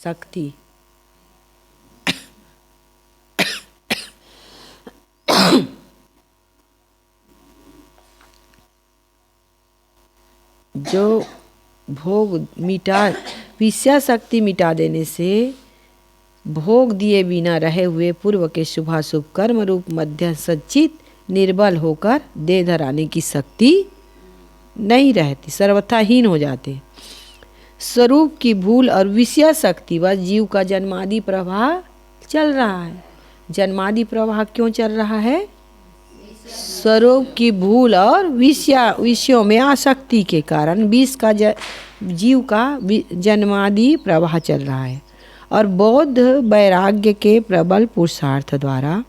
शक्ति। जो भोग मिटा, विषया शक्ति मिटा देने से भोग दिए बिना रहे हुए पूर्व के शुभाशुभ कर्म रूप मध्य संचित निर्बल होकर देह धराने की शक्ति नहीं रहती, सर्वथा हीन हो जाते। स्वरूप की भूल और विषय शक्ति व जीव का जन्मादि प्रवाह चल रहा है। जन्मादि प्रवाह क्यों चल रहा है? स्वरूप की भूल और विषयों में आसक्ति के कारण विष का जीव का जन्मादि प्रवाह चल रहा है। और बौद्ध वैराग्य के प्रबल पुरुषार्थ द्वारा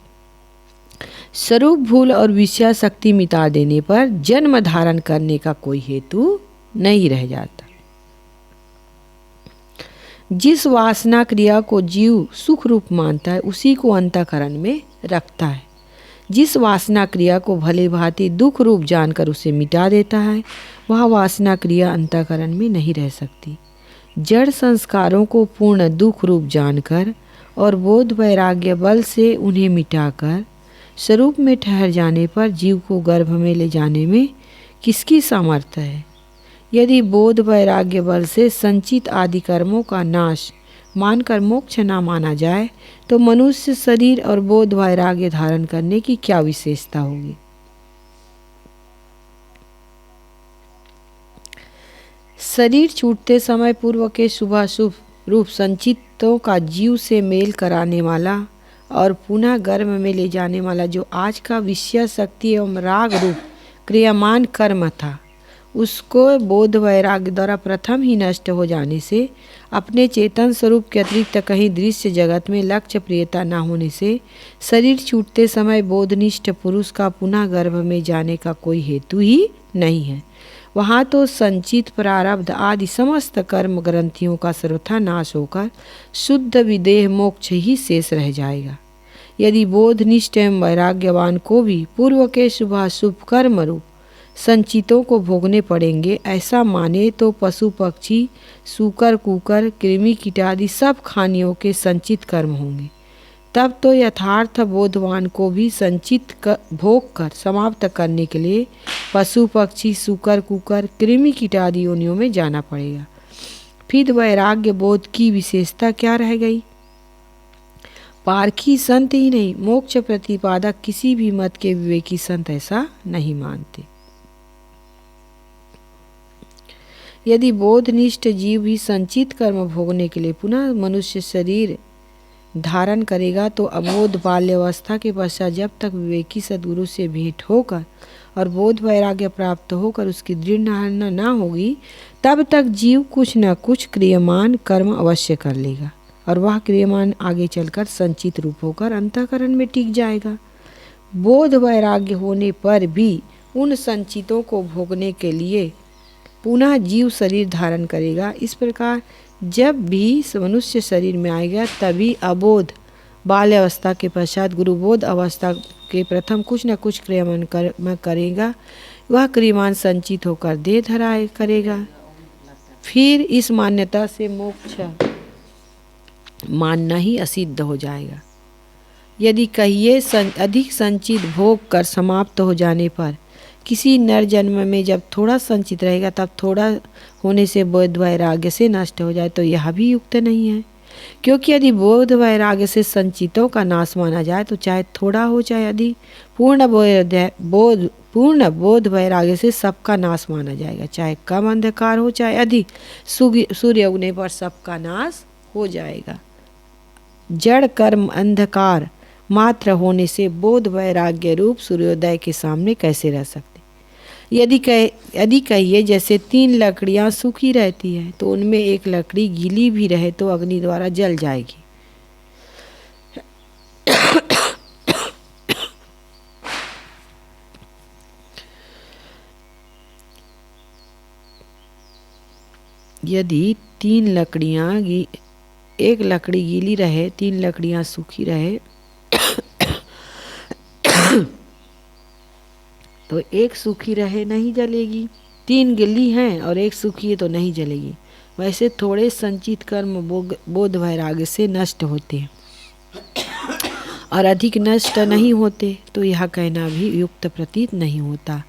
स्वरूप भूल और विषय शक्ति मिटा देने पर जन्म धारण करने का कोई हेतु नहीं रह जाता। जिस वासना क्रिया को जीव सुख रूप मानता है उसी को अंतःकरण में रखता है। जिस वासना क्रिया को भले भांति दुख रूप जानकर उसे मिटा देता है वह वासना क्रिया अंतःकरण में नहीं रह सकती। जड़ संस्कारों को पूर्ण दुख रूप जानकर और बोध वैराग्य बल से उन्हें मिटाकर स्वरूप में ठहर जाने पर जीव को गर्भ में ले जाने में किसकी सामर्थ्य है? यदि बोध वैराग्य बल से संचित आदि कर्मों का नाश मानकर मोक्ष न माना जाए तो मनुष्य शरीर और बोध वैराग्य धारण करने की क्या विशेषता होगी? शरीर छूटते समय पूर्व के शुभाशुभ रूप संचितों का जीव से मेल कराने वाला और पुनः गर्भ में ले जाने वाला जो आज का विषय शक्ति एवं राग रूप क्रियामान कर्म था, उसको बोध वैराग्य द्वारा प्रथम ही नष्ट हो जाने से अपने चेतन स्वरूप के अतिरिक्त कहीं दृश्य जगत में लक्ष्य प्रियता न होने से शरीर छूटते समय बोधनिष्ठ पुरुष का पुनः गर्भ में जाने का कोई हेतु ही नहीं है। वहाँ तो संचित प्रारब्ध आदि समस्त कर्म ग्रंथियों का सर्वथा नाश होकर शुद्ध विदेह मोक्ष ही शेष रह जाएगा। यदि बोधनिष्ठ एवं वैराग्यवान को भी पूर्व के शुभाशुभ कर्म रूप संचितों को भोगने पड़ेंगे ऐसा माने तो पशु पक्षी सूकर कुकर कृमि कीटादि सब खानियों के संचित कर्म होंगे। तब तो यथार्थ बोधवान को भी संचित भोग कर समाप्त करने के लिए पशु पक्षी सूकर कुकर कृमि कीटादि योनियों में जाना पड़ेगा। फिर वैराग्य बोध की विशेषता क्या रह गई? पारखी संत ही नहीं, मोक्ष प्रतिपादक किसी भी मत के विवेकी संत ऐसा नहीं मानते। यदि बोधनिष्ठ जीव भी संचित कर्म भोगने के लिए पुनः मनुष्य शरीर धारण करेगा तो अबोध बाल्यावस्था के पश्चात जब तक विवेकी सद्गुरु से भेंट होकर और बोध वैराग्य प्राप्त होकर उसकी दृढ़ धारणा न होगी तब तक जीव कुछ न कुछ क्रियमान कर्म अवश्य कर लेगा और वह क्रियमान आगे चलकर संचित रूप होकर अंतःकरण में टिक जाएगा। बोध वैराग्य होने पर भी उन संचितों को भोगने के लिए पुनः जीव शरीर धारण करेगा। इस प्रकार जब भी मनुष्य शरीर में आएगा तभी अबोध बाल्यावस्था के पश्चात गुरुबोध अवस्था के प्रथम कुछ न कुछ क्रियमान करेगा। वह क्रियमान संचित होकर देह धराए करेगा। फिर इस मान्यता से मोक्ष मानना ही असिद्ध हो जाएगा। यदि कहिए अधिक संचित भोग कर समाप्त हो जाने पर किसी नर जन्म में जब थोड़ा संचित रहेगा तब थोड़ा होने से बोध वैराग्य से नष्ट हो जाए तो यह भी युक्त नहीं है, क्योंकि यदि बोध वैराग्य से संचितों का नाश माना जाए तो चाहे थोड़ा हो चाहे अधिक पूर्ण बोध वैराग्य से सबका नाश माना जाएगा। चाहे कम अंधकार हो चाहे अधिक, सूर्य उगने पर सबका नाश हो जाएगा। जड़ कर्म अंधकार मात्र होने से बोध वैराग्य रूप सूर्योदय के सामने कैसे रह सकते? यदि कहिए जैसे 3 लकड़ियां सूखी रहती है तो उनमें एक लकड़ी गीली भी रहे तो अग्नि द्वारा जल जाएगी। यदि 3 लकड़ियां एक लकड़ी गीली रहे 3 लकड़ियां सूखी रहे तो एक सूखी रहे नहीं जलेगी, 3 गीली हैं और एक सूखी है तो नहीं जलेगी। वैसे थोड़े संचित कर्म बोध वैराग्य से नष्ट होते हैं और अधिक नष्ट नहीं होते, तो यह कहना भी युक्त प्रतीत नहीं होता,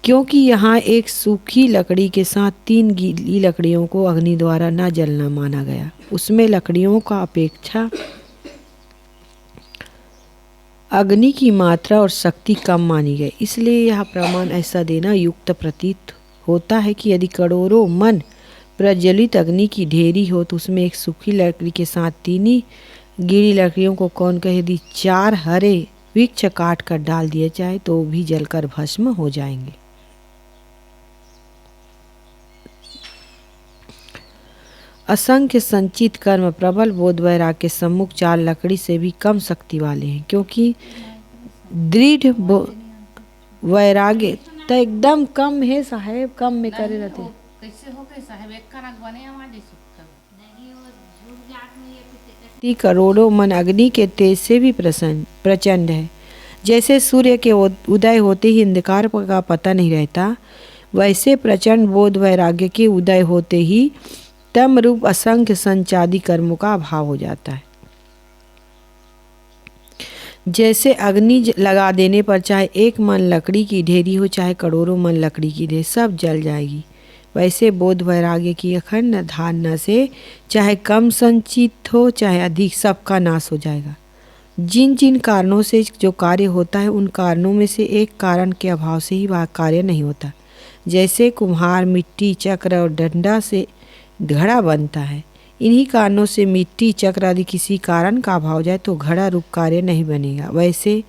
क्योंकि यहाँ एक सूखी लकड़ी के साथ 3 गीली लकड़ियों को अग्नि द्वारा न जलना माना गया। उसमें लकड़ियों का अपेक्षा अग्नि की मात्रा और शक्ति कम मानी गई, इसलिए यह प्रमाण ऐसा देना युक्त प्रतीत होता है कि यदि करोड़ों मन प्रज्वलित अग्नि की ढेरी हो तो उसमें एक सूखी लकड़ी के साथ 3 ही गीली लकड़ियों को कौन कहे, यदि 4 हरे वृक्ष काट कर डाल दिए जाए तो भी जलकर भस्म हो जाएंगे। असंख्य संचित कर्म प्रबल बोध वैराग्य के सम्मुख 4 लकड़ी से भी कम शक्ति वाले हैं, क्योंकि दृढ़ वैराग्य तो एकदम कम है साहेब, कम में करे रहते। कैसे हो गए साहेब, एक का रंग बने हमारे करोड़ों मन अग्नि के तेज से भी प्रचंड है। जैसे सूर्य के उदय होते ही अंधकार का पता नहीं रहता, वैसे प्रचंड बोध वैराग्य के उदय होते ही तम रूप असंख्य संचादी कर्मों का अभाव हो जाता है। जैसे अग्नि लगा देने पर चाहे 1 मन लकड़ी की ढेरी हो, चाहे करोड़ों मन लकड़ी की ढेरी, सब जल जाएगी, वैसे बोध वैराग्य की अखंड धारणा से चाहे कम संचित हो चाहे अधिक, सबका नाश हो जाएगा। जिन जिन कारणों से जो कार्य होता है उन कारणों में से एक कारण के अभाव से ही वह कार्य नहीं होता। जैसे कुम्हार मिट्टी, चक्र और डंडा से घड़ा बनता है, इन्हीं कारणों से मिट्टी, चक्र आदि किसी कारण का अभाव हो जाए तो घड़ा रूप कार्य नहीं बनेगा। वैसे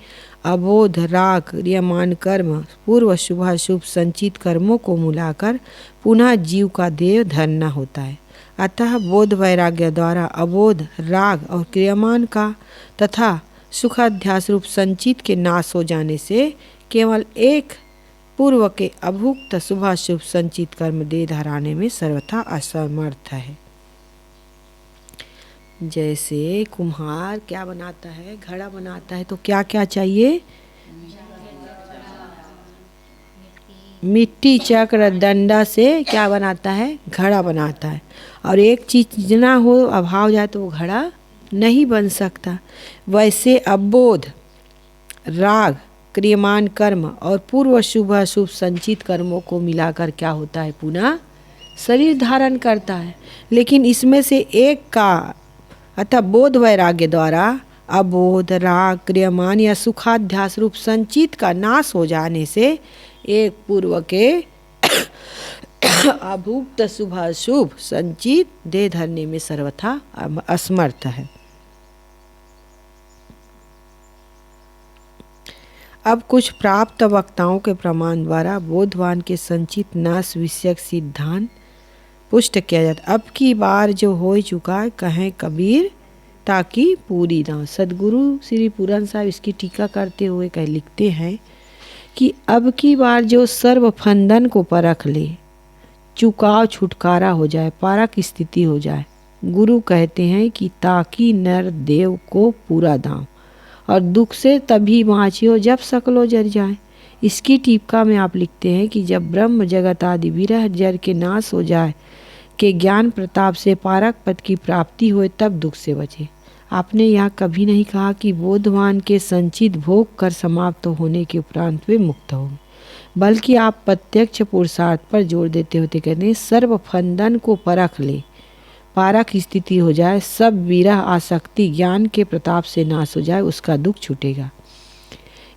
अबोध, राग, क्रियमान कर्म, पूर्व शुभाशुभ संचित कर्मों को मिलाकर पुनः जीव का देह धरना होता है। अतः बोध वैराग्य द्वारा अबोध, राग और क्रियमान का तथा सुखाध्यास रूप संचित के नाश हो जाने से केवल एक पूर्व के अभुक्त शुभाशुभ संचित कर्म देह धराने में सर्वथा असमर्थ है। जैसे कुम्हार क्या बनाता है, घड़ा बनाता है, तो क्या क्या चाहिए, मिट्टी, चक्र, डंडा से क्या बनाता है, घड़ा बनाता है। और एक चीज ना हो, अभाव जाए तो वो घड़ा नहीं बन सकता। वैसे अबोध, राग, क्रियमान कर्म और पूर्व शुभ अशुभ संचित कर्मों को मिलाकर क्या होता है, पुनः शरीर धारण करता है। लेकिन इसमें से एक का अतः बोध वैराग्य द्वारा अबोध, राग, क्रियमान या सुखाध्यास रूप संचित का नाश हो जाने से एक पूर्व के अभुक्त शुभाशुभ संचित देह धरने में सर्वथा असमर्थ है। अब कुछ प्राप्त वक्ताओं के प्रमाण द्वारा बोधवान के संचित नाश विषयक सिद्धांत पुष्ट किया जाता। अब की बार जो हो चुका कहें कबीर ताकि पूरी ना। सदगुरु श्री पूरन साहब इसकी टीका करते हुए लिखते हैं कि अब की बार जो सर्व फंदन को परख ले, चुकाव छुटकारा हो जाए, पारक स्थिति हो जाए। गुरु कहते हैं कि ताकि नर देव को पूरा दाम, और दुख से तभी बाँचियो जब सकलो जर जाए। इसकी टीका में आप लिखते हैं कि जब ब्रह्म जगत आदि विरह जर के नाश हो जाए, के ज्ञान प्रताप से पारक पद की प्राप्ति होए, तब दुख से बचे। आपने यह कभी नहीं कहा कि बोधवान के संचित भोग कर समाप्त होने के उपरांत वे मुक्त होंगे, बल्कि आप प्रत्यक्ष पुरुषार्थ पर जोर देते होते कहते हैं सर्व फंदन को परख ले, पारक स्थिति हो जाए, सब विरह आसक्ति ज्ञान के प्रताप से नाश हो जाए, उसका दुख छूटेगा।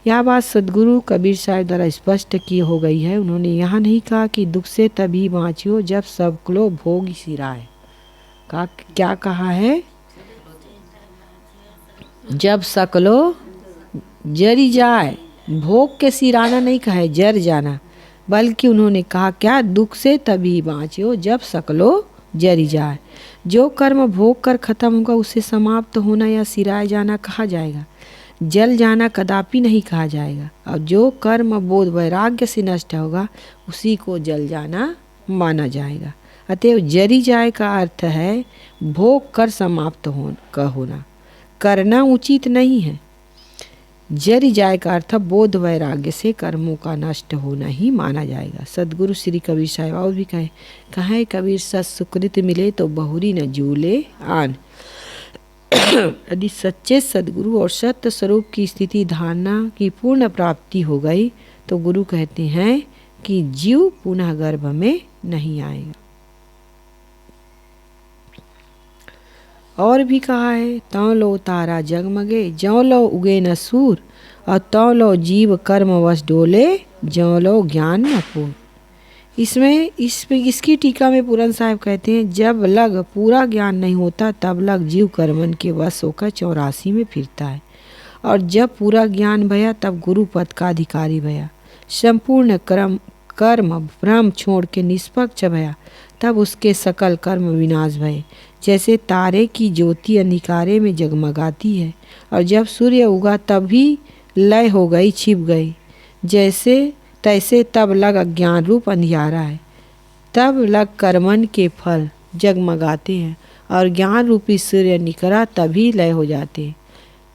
यह बात सदगुरु कबीर साहब द्वारा स्पष्ट की हो गई है। उन्होंने यहाँ नहीं कहा कि दुख से तभी बाँचियो जब सबको भोग सिराए। क्या कहा है, जब सकलो जरी जाए। भोग के सिराना नहीं कहा है, जर जाना, बल्कि उन्होंने कहा क्या, दुख से तभी बाँचियो जब सकलो जरी जाए। जो कर्म भोग कर खत्म होगा उसे समाप्त होना या सिराए जाना कहा जाएगा, जल जाना कदापि नहीं कहा जाएगा। और जो कर्म बोध वैराग्य से नष्ट होगा उसी को जल जाना माना जाएगा। अतएव जरी जाए का अर्थ है भोग कर समाप्त होना, करना उचित नहीं है। जरि जाए का अर्थ बोध वैराग्य से कर्मों का नष्ट होना ही माना जाएगा। सदगुरु श्री कबीर साहिब और भी कहे कबीर सत सुकृत मिले तो बहुरी न जूले आन। यदि सच्चे सदगुरु और सत्य स्वरूप की स्थिति धारणा की पूर्ण प्राप्ति हो गई तो गुरु कहते हैं कि जीव पुनः गर्भ में नहीं आएगा। और भी कहा है, तौ लो तारा जगमगे ज्यों लो उगे न सूर, और तौ लो जीव कर्म वश डोले ज्यों लो ज्ञान न पूर। इसकी टीका में पूरन साहब कहते हैं, जब लग पूरा ज्ञान नहीं होता तब लग जीव कर्मन के वश होकर 84 में फिरता है, और जब पूरा ज्ञान भया तब गुरु पद का अधिकारी भया, संपूर्ण कर्म भ्रम छोड़ के निष्पक्ष भया, तब उसके सकल कर्म विनाश भये। जैसे तारे की ज्योति अंधिकारे में जगमगाती है और जब सूर्य उगा तभी लय हो गई, छिप गई, जैसे तैसे तब लग अज्ञान रूप अंधियारा है, तब लग कर्मन के फल जगमगाते हैं और ज्ञान रूपी सूर्य निकला तभी लय हो जाते हैं।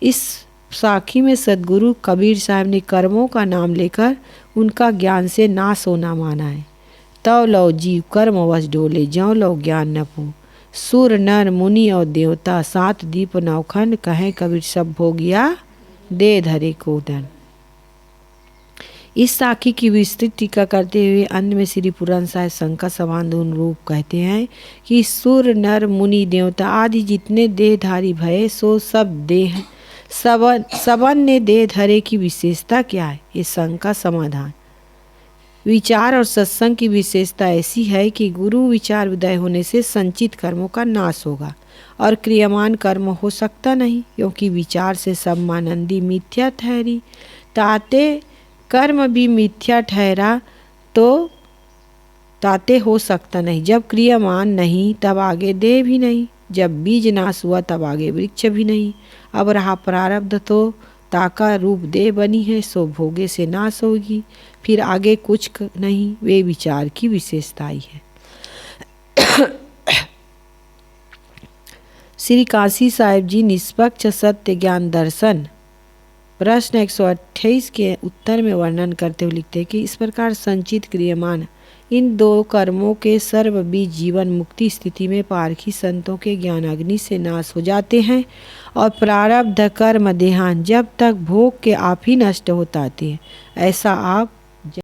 इस साखी में सदगुरु कबीर साहब ने कर्मों का नाम लेकर उनका ज्ञान से नाश होना माना है। तव लो जीव कर्म वश डोले ज्यों लो ज्ञान न पू, सुर नर मुनि और देवता सात दीप नवखंड, कहें कबीर सब भोगिया दे धरे को दन। इस साखी की विस्तृत टीका करते हुए अंत में श्री पूरन साहिब शंकर समाधुन रूप कहते हैं कि सुर नर मुनि देवता आदि जितने देहधारी भये सो सब देह सबन ने देह धरे की विशेषता क्या है? ये शंका समाधान। विचार और सत्संग की विशेषता ऐसी है कि गुरु विचार उदय होने से संचित कर्मों का नाश होगा और क्रियमान कर्म हो सकता नहीं, क्योंकि विचार से सब मानंदी मिथ्या ठहरी, ताते कर्म भी मिथ्या ठहरा तो ताते हो सकता नहीं। जब क्रियमान नहीं तब आगे देह भी नहीं, जब बीज नाश हुआ तब आगे वृक्ष भी नहीं। अब रहा प्रारब्ध तो ताका रूप देह बनी है, सो भोगे से नाश होगी, फिर आगे कुछ नहीं। वे विचार की विशेषता ही है। श्री काशी साहिब जी निष्पक्ष सत्य ज्ञान दर्शन प्रश्न 128 के उत्तर में वर्णन करते हुए लिखते हैं कि इस प्रकार संचित क्रियमान इन दो कर्मों के सर्व बीज जीवन मुक्ति स्थिति में पारखी संतों के ज्ञान अग्नि से नाश हो जाते हैं और प्रारब्ध कर्म देहान जब तक भोग के आप ही नष्ट होते हैं। ऐसा आप